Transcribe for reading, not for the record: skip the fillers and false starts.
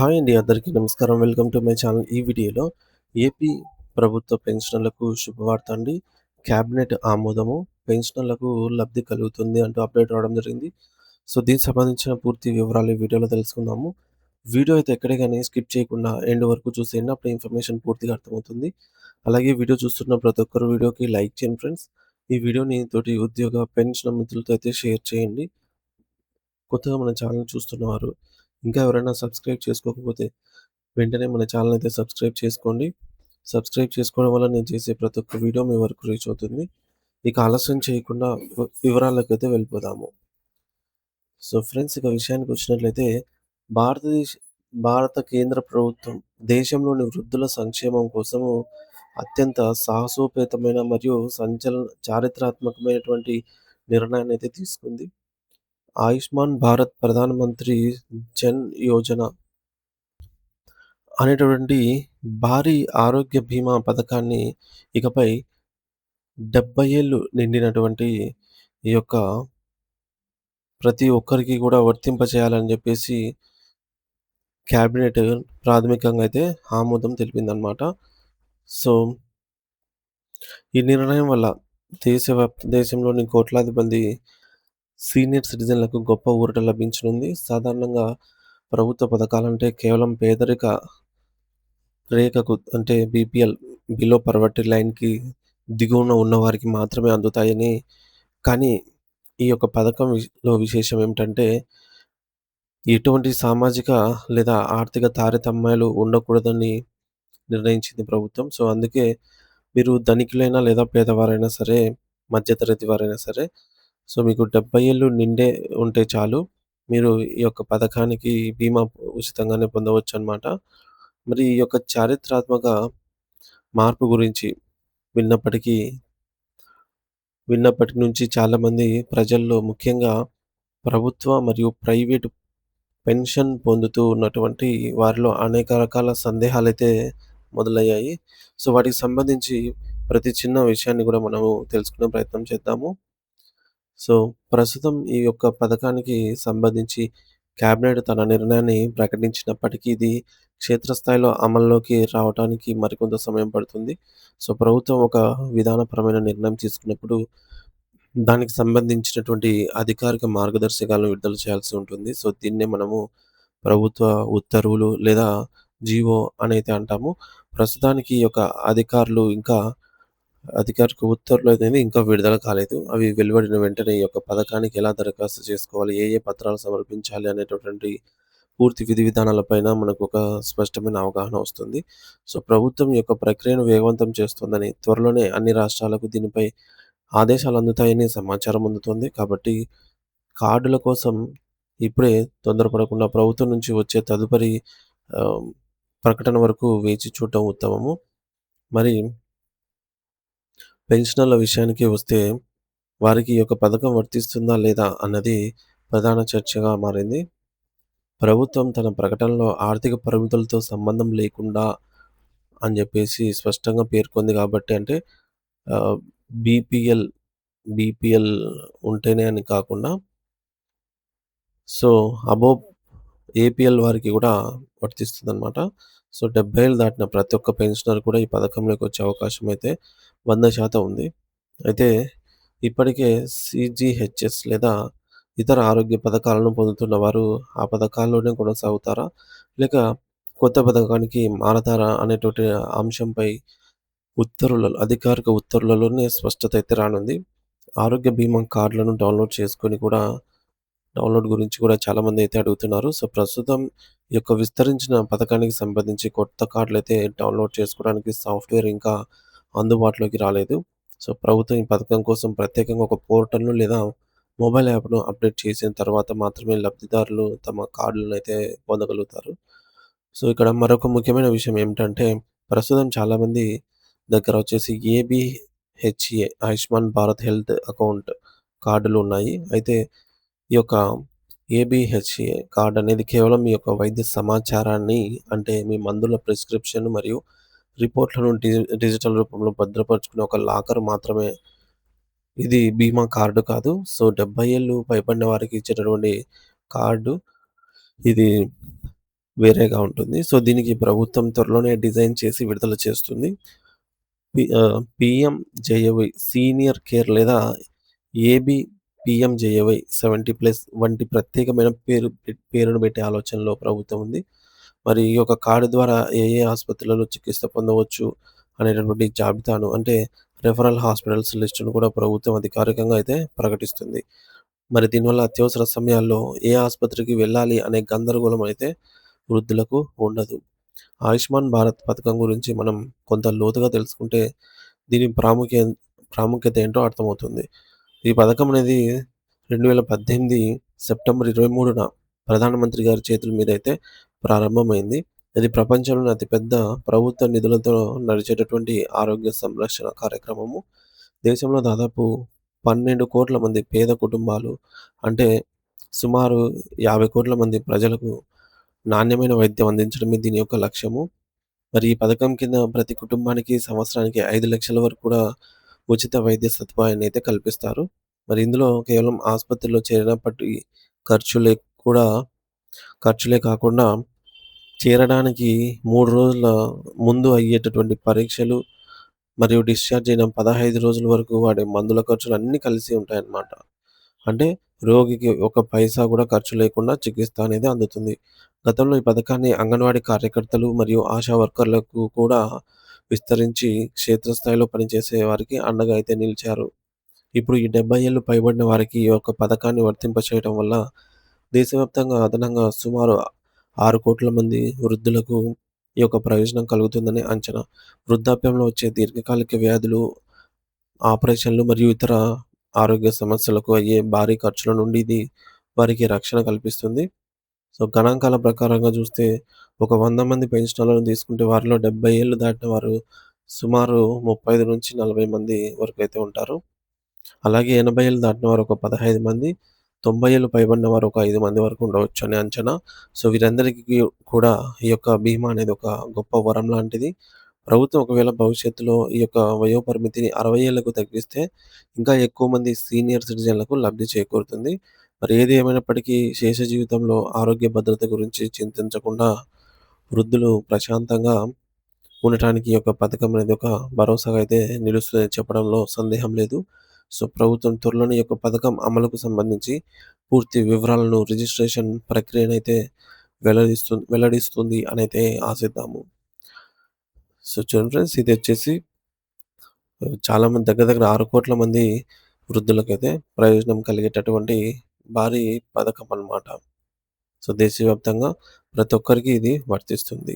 Hi అండి. అందరికీ నమస్కారం. Welcome to my channel. ఈ వీడియోలో ఏపీ ప్రభుత్వ పెన్షనర్లకు శుభవార్త అండి. క్యాబినెట్ ఆమోదము. పెన్షనర్లకు లబ్ధి కలుగుతుంది అంటూ అప్డేట్ రావడం జరిగింది. సో, దీనికి సంబంధించిన పూర్తి వివరాలు ఈ వీడియోలో తెలుసుకుందాము. వీడియో అయితే ఎక్కడే గాని స్కిప్ చేయకుండా ఎండ్ వరకు చూసేయండి. అప్పుడు ఇన్ఫర్మేషన్ పూర్తిగా అర్థమవుతుంది. అలాగే వీడియో చూస్తున్న ప్రతి ఒక్కరు వీడియోకి లైక్ చేయండి ఫ్రెండ్స్. ఈ వీడియోని తోటి ఉద్యోగ పెన్షన్ మిత్రులతో అయితే షేర్ చేయండి. కొత్తగా మన ఛానల్ చూస్తున్నవారు ఇంకా ఎవరైనా సబ్స్క్రైబ్ చేసుకోకపోతే వెంటనే మన ఛానల్ అయితే సబ్స్క్రైబ్ చేసుకోండి. సబ్స్క్రైబ్ చేసుకోవడం వల్ల నేను చేసే ప్రతి ఒక్క వీడియో మీ వరకు రీచ్ అవుతుంది. ఇక ఆలస్యం చేయకుండా వివరాలకైతే వెళ్ళిపోదాము. సో ఫ్రెండ్స్, ఇక విషయానికి వచ్చినట్లయితే భారతదేశ భారత కేంద్ర ప్రభుత్వం దేశంలోని వృద్ధుల సంక్షేమం కోసము అత్యంత సాహసోపేతమైన మరియు చారిత్రాత్మకమైనటువంటి నిర్ణయాన్ని అయితే తీసుకుంది. ఆయుష్మాన్ భారత్ ప్రధానమంత్రి జన్ యోజన అనేటటువంటి భారీ ఆరోగ్య బీమా పథకాన్ని ఇకపై 70 ఏళ్ళు నిండినటువంటి ఈ యొక్క ప్రతి ఒక్కరికి కూడా వర్తింపచేయాలని జెప్పేసి క్యాబినెట్ ప్రాథమికంగా అయితే ఆమోదం తెలిపిందనమాట. సో, ఈ నిర్ణయం వల్ల దేశంలోని కోట్లాది మంది సీనియర్ సిటిజన్‌లకు గొప్ప ఊరట లభించనుంది. సాధారణంగా ప్రభుత్వ పథకాలంటే కేవలం పేదరిక రేఖకు అంటే బీపీఎల్ బిలో పవర్టీ లైన్‌కి దిగువన ఉన్నవారికి మాత్రమే అందుతాయని, కానీ ఈ యొక్క పథకం విశేషం ఏమిటంటే ఎటువంటి సామాజిక లేదా ఆర్థిక తారతమ్యాలు ఉండకూడదని నిర్ణయించింది ప్రభుత్వం. సో, అందుకే మీరు ధనికులైనా లేదా పేదవారైనా సరే, మధ్య తరగతి వారైనా సరే, సో, మీకు 70 ఏళ్ళు నిండే ఉంటే చాలు. మీరు ఈ యొక్క పథకానికి బీమా ఉచితంగానే పొందవచ్చనమాట. మరి ఈ యొక్క చారిత్రాత్మక మార్పు గురించి విన్నప్పటికీ విన్నప్పటి నుంచి చాలామంది ప్రజల్లో ముఖ్యంగా ప్రభుత్వ మరియు ప్రైవేటు పెన్షన్ పొందుతూ ఉన్నటువంటి వారిలో అనేక రకాల సందేహాలైతే మొదలయ్యాయి. సో, వాటికి సంబంధించి ప్రతి చిన్న విషయాన్ని గూడా మనము తెలుసుకునే ప్రయత్నం చేద్దాము. సో, ప్రస్తుతం ఈ యొక్క పథకానికి సంబంధించి క్యాబినెట్ తన నిర్ణయాన్ని ప్రకటించినప్పటికీ ఇది క్షేత్రస్థాయిలో అమల్లోకి రావటానికి మరికొంత సమయం పడుతుంది. సో, ప్రభుత్వం ఒక విధానపరమైన నిర్ణయం తీసుకున్నప్పుడు దానికి సంబంధించినటువంటి అధికారిక మార్గదర్శకాలను విడుదల చేయాల్సి ఉంటుంది. సో, దీన్నే మనము ప్రభుత్వ ఉత్తర్వులు లేదా జీవో అనైతే అంటాము. ప్రస్తుతానికి ఈ యొక్క అధికారిక ఉత్తర్వులు అనేది ఇంకా విడుదల కాలేదు. అవి వెలువడిన వెంటనే ఈ యొక్క పథకానికి ఎలా దరఖాస్తు చేసుకోవాలి, ఏ ఏ పత్రాలు సమర్పించాలి అనేటటువంటి పూర్తి విధి విధానాలపైన మనకొక స్పష్టమైన అవగాహన వస్తుంది. సో, ప్రభుత్వం ఈ యొక్క ప్రక్రియను వేగవంతం చేస్తుందని, త్వరలోనే అన్ని రాష్ట్రాలకు దీనిపై ఆదేశాలు అందుతాయని సమాచారం అందుతుంది. కాబట్టి కార్డుల కోసం ఇప్పుడే తొందరపడకుండా ప్రభుత్వం నుంచి వచ్చే తదుపరి ఆహ్, ప్రకటన వరకు వేచి చూడటం ఉత్తమము. మరి పెన్షనర్ల విషయానికి వస్తే వారికి ఈ యొక్క పథకం వర్తిస్తుందా లేదా అన్నది ప్రధాన చర్చగా మారింది. ప్రభుత్వం తన ప్రకటనలో ఆర్థిక పరిమితులతో సంబంధం లేకుండా అని జెప్పేసి స్పష్టంగా పేర్కొంది గాబట్టి అంటే ఆహ్, బీపీఎల్, బీపీఎల్ ఉంటేనే అని కాకుండా సో, అబోవ్ ఏపీఎల్ వారికి గూడా వర్తిస్తుందనమాట. సో, 70 ఏళ్ళు దాటిన ప్రతి ఒక్క పెన్షనర్ కూడా ఈ పథకంలోకి వచ్చే అవకాశం అయితే 100% ఉంది. అయితే ఇప్పటికే సీజీహెచ్ఎస్ లేదా ఇతర ఆరోగ్య పథకాలను పొందుతున్న వారు ఆ పథకాల్లోనే కొనసాగుతారా? లేక కొత్త పథకానికి మారతారా అనేటువంటి అంశంపై అధికారిక ఉత్తర్వులలోనే స్పష్టత అయితే రానుంది. ఆరోగ్య బీమా కార్డులను డౌన్‌లోడ్ గురించి కూడా చాలామంది అయితే అడుగుతున్నారు. సో, ప్రస్తుతం ఈ యొక్క విస్తరించిన పథకానికి సంబంధించి కొత్త కార్డులైతే డౌన్‌లోడ్ చేసుకోవడానికి సాఫ్ట్‌వేర్ ఇంకా అందుబాటులోకి రాలేదు. సో, ప్రభుత్వం ఈ పథకం కోసం ప్రత్యేకంగా ఒక పోర్టల్‌ను లేదా మొబైల్ యాప్‌ను అప్‌డేట్ చేసిన తర్వాత మాత్రమే లబ్ధిదారులు తమ కార్డులనైతే పొందగలుగుతారు. సో, ఇక్కడ మరొక ముఖ్యమైన విషయం ఏమిటంటే, ప్రస్తుతం చాలామంది దగ్గర వచ్చేసి ABHA Ayushman Bharat health account కార్డులు ఉన్నాయి. అయితే ఈ యొక్క ఏబీహెచ్ఏ కార్డ్ అనేది కేవలం మీ యొక్క వైద్య సమాచారాన్ని అంటే మీ మందుల ప్రిస్క్రిప్షన్ మరియు రిపోర్ట్‌లను డిజిటల్ రూపంలో భద్రపరుచుకునే ఒక లాకర్ మాత్రమే. ఇది బీమా కార్డ్ కాదు. సో, 70 ఏళ్ళు పైబడిన వారికి ఇచ్చేటటువంటి కార్డు. ఇది వేరేగా ఉంటుంది. సో, దీనికి ప్రభుత్వం త్వరలోనే డిజైన్ చేసి విడుదల చేస్తుంది. పీఎంజేఏవై సీనియర్ కేర్ లేదా ఏబీ పీఎంజేఏవై 70+ వంటి ప్రత్యేకమైన పేరును పెట్టే ఆలోచనలో ప్రభుత్వం ఉంది. మరి ఈ యొక్క కార్డ్ ద్వారా ఏ ఏ ఆసుపత్రులలో చికిత్స పొందవచ్చు అనేటటువంటి జాబితాను అంటే రెఫరల్ హాస్పిటల్స్ లిస్ట్‌ను కూడా ప్రభుత్వం అధికారికంగా అయితే ప్రకటిస్తుంది. మరి దీనివల్ల అత్యవసర సమయాల్లో ఏ ఆసుపత్రికి వెళ్ళాలి అనే గందరగోళం అయితే వృద్ధులకు ఉండదు. ఆయుష్మాన్ భారత్ పథకం గురించి మనం కొంత లోతుగా తెలుసుకుంటే దీని ప్రాముఖ్యత ఏంటో అర్థమవుతుంది. ఈ పథకం అనేది 2018 సెప్టెంబర్ 23న ప్రధానమంత్రి గారి చేతుల మీదైతే ప్రారంభమైంది. ఇది ప్రపంచంలోనే అతిపెద్ద ప్రభుత్వ నిధులతో నడిచేటటువంటి ఆరోగ్య సంరక్షణ కార్యక్రమము. దేశంలో దాదాపు 12,00,00,000 మంది పేద కుటుంబాలు అంటే సుమారు 50,00,00,000 మంది ప్రజలకు నాణ్యమైన వైద్యం అందించడమే దీని యొక్క లక్ష్యము. మరి ఈ పథకం కింద ప్రతి కుటుంబానికి సంవత్సరానికి 5,00,000 వరకు కూడా ఉచిత వైద్య సదుపాయాన్నయితే కల్పిస్తారు. మరి ఇందులో కేవలం ఆసుపత్రిలో చేరినప్పటి ఖర్చులే కూడా ఖర్చులే కాకుండా చేరడానికి 3 రోజుల ముందు అయ్యేటటువంటి పరీక్షలు మరియు డిశ్చార్జ్ అయిన 15 రోజుల వరకు వాడే మందుల ఖర్చులు అన్నీ కలిసి ఉంటాయన్నమాట. అంటే రోగికి ఒక పైసా కూడా ఖర్చు లేకుండా చికిత్స అనేది అందుతుంది. గతంలో ఈ పథకాన్ని అంగన్వాడీ కార్యకర్తలు మరియు ఆశా వర్కర్‌లకు కూడా విస్తరించి క్షేత్రస్థాయిలో పనిచేసే వారికి అండగా అయితే నిలిచారు. ఇప్పుడు ఈ 70 ఏళ్లు పైబడిన వారికి ఈ యొక్క పథకాన్ని వర్తింపచేయడం వల్ల దేశవ్యాప్తంగా అదనంగా సుమారు 6,00,00,000 మంది వృద్ధులకు ఈ యొక్క ప్రయోజనం కలుగుతుందని అంచనా. వృద్ధాప్యంలో వచ్చే దీర్ఘకాలిక వ్యాధులు, ఆపరేషన్లు మరియు ఇతర ఆరోగ్య సమస్యలకు అయ్యే భారీ ఖర్చుల నుండి ఇది వారికి రక్షణ కల్పిస్తుంది. సో, గణాంకాల ప్రకారంగా చూస్తే ఒక 100 మంది పెన్షనర్లను తీసుకుంటే వారిలో 70 ఏళ్ళు దాటిన వారు సుమారు 35-40 మంది వరకైతే ఉంటారు. అలాగే 80 ఏళ్ళు దాటిన వారు ఒక 15 మంది, 90 ఏళ్ళు పైబడిన వారు ఒక 5 మంది వరకు ఉండవచ్చని అంచనా. సో, వీరందరికీ కూడా ఈ యొక్క బీమా అనేది ఒక గొప్ప వరం లాంటిది. ప్రభుత్వం ఒకవేళ భవిష్యత్తులో ఈ యొక్క వయోపరిమితిని 60 ఏళ్లకు తగ్గిస్తే ఇంకా ఎక్కువ మంది సీనియర్ సిటిజన్‌లకు లబ్ధి చేకూరుతుంది. మరి ఏది ఏమైనప్పటికీ శేష జీవితంలో ఆరోగ్య భద్రత గురించి చింతించకుండా వృద్ధులు ప్రశాంతంగా ఉండటానికి ఈ యొక్క పథకం అనేది ఒక భరోసాగా అయితే నిలుస్తుందని చెప్పడంలో సందేహం లేదు. సో, ప్రభుత్వం త్వరలోనే ఈ యొక్క పథకం అమలుకు సంబంధించి పూర్తి వివరాలను రిజిస్ట్రేషన్ ప్రక్రియనైతే వెల్లడిస్తుంది అనైతే ఆశిద్దాము. సో, చూడండి ఫ్రెండ్స్ ఇదొచ్చేసి చాలామంది దగ్గర 6,00,00,000 మంది వృద్ధులకైతే ప్రయోజనం కలిగేటటువంటి భారీ పథకం అన్నమాట. సో, దేశవ్యాప్తంగా ప్రతి ఒక్కరికి ఇది వర్తిస్తుంది.